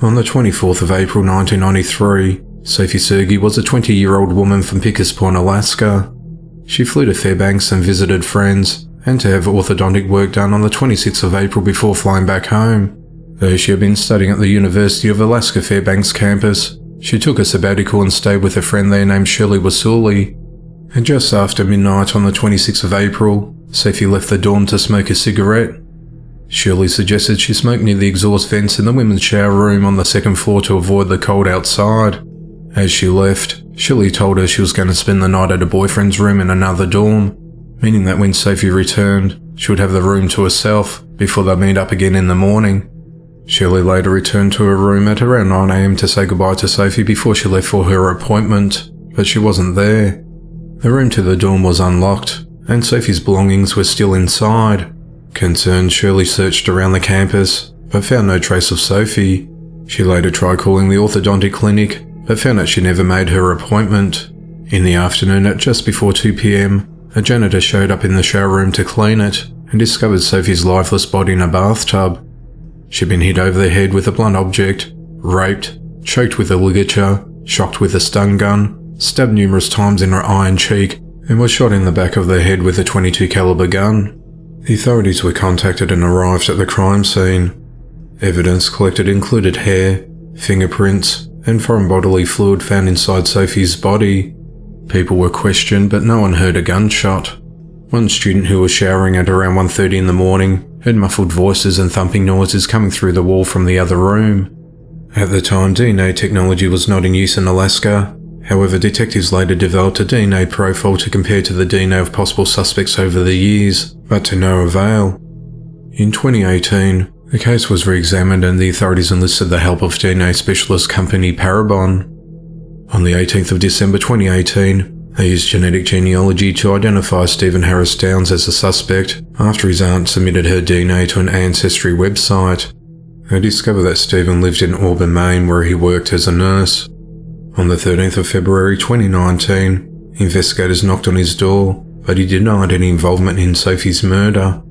On the 24th of April 1993, Sophie Sergey was a 20-year-old woman from Pickett's Point, Alaska. She flew to Fairbanks and visited friends, and to have orthodontic work done on the 26th of April before flying back home. Though she had been studying at the University of Alaska Fairbanks campus, she took a sabbatical and stayed with a friend there named Shirley Wasuli. And just after midnight on the 26th of April, Sophie left the dorm to smoke a cigarette. Shirley suggested she smoke near the exhaust vents in the women's shower room on the second floor to avoid the cold outside. As she left, Shirley told her she was going to spend the night at a boyfriend's room in another dorm, meaning that when Sophie returned, she would have the room to herself before they'd meet up again in the morning. Shirley later returned to her room at around 9 a.m. to say goodbye to Sophie before she left for her appointment, but she wasn't there. The room to the dorm was unlocked, and Sophie's belongings were still inside. Concerned, Shirley searched around the campus, but found no trace of Sophie. She later tried calling the orthodontic clinic, but found that she never made her appointment. In the afternoon at just before 2 p.m, a janitor showed up in the shower room to clean it, and discovered Sophie's lifeless body in a bathtub. She'd been hit over the head with a blunt object, raped, choked with a ligature, shocked with a stun gun, stabbed numerous times in her eye and cheek, and was shot in the back of the head with a .22 caliber gun. The authorities were contacted and arrived at the crime scene. Evidence collected included hair, fingerprints, and foreign bodily fluid found inside Sophie's body. People were questioned, but no one heard a gunshot. One student who was showering at around 1:30 in the morning heard muffled voices and thumping noises coming through the wall from the other room. At the time, DNA technology was not in use in Alaska. However, detectives later developed a DNA profile to compare to the DNA of possible suspects over the years, but to no avail. In 2018, the case was re-examined and the authorities enlisted the help of DNA specialist company Parabon. On the 18th of December 2018, they used genetic genealogy to identify Stephen Harris Downs as a suspect after his aunt submitted her DNA to an ancestry website. They discovered that Stephen lived in Auburn, Maine, where he worked as a nurse. On the 13th of February 2019, investigators knocked on his door, but he denied any involvement in Sophie's murder.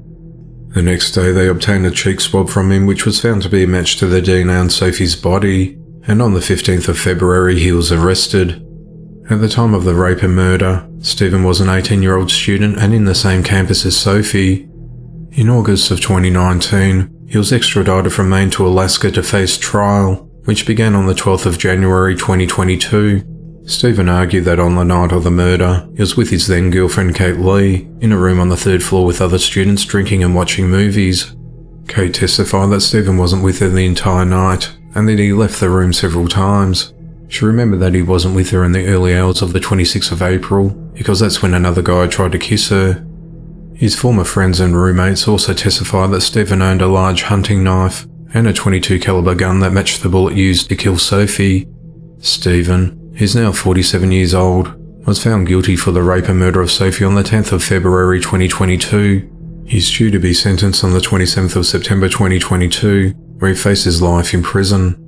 The next day they obtained a cheek swab from him which was found to be a match to the DNA on Sophie's body, and on the 15th of February he was arrested. At the time of the rape and murder, Stephen was an 18-year-old student and in the same campus as Sophie. In August of 2019, he was extradited from Maine to Alaska to face trial, which began on the 12th of January 2022. Stephen argued that on the night of the murder, he was with his then-girlfriend Kate Lee in a room on the third floor with other students drinking and watching movies. Kate testified that Stephen wasn't with her the entire night and that he left the room several times. She remembered that he wasn't with her in the early hours of the 26th of April because that's when another guy tried to kiss her. His former friends and roommates also testified that Stephen owned a large hunting knife and a .22 caliber gun that matched the bullet used to kill Sophie. Stephen, who's now 47 years old, was found guilty for the rape and murder of Sophie on the 10th of February 2022. He's due to be sentenced on the 27th of September 2022, where he faces life in prison.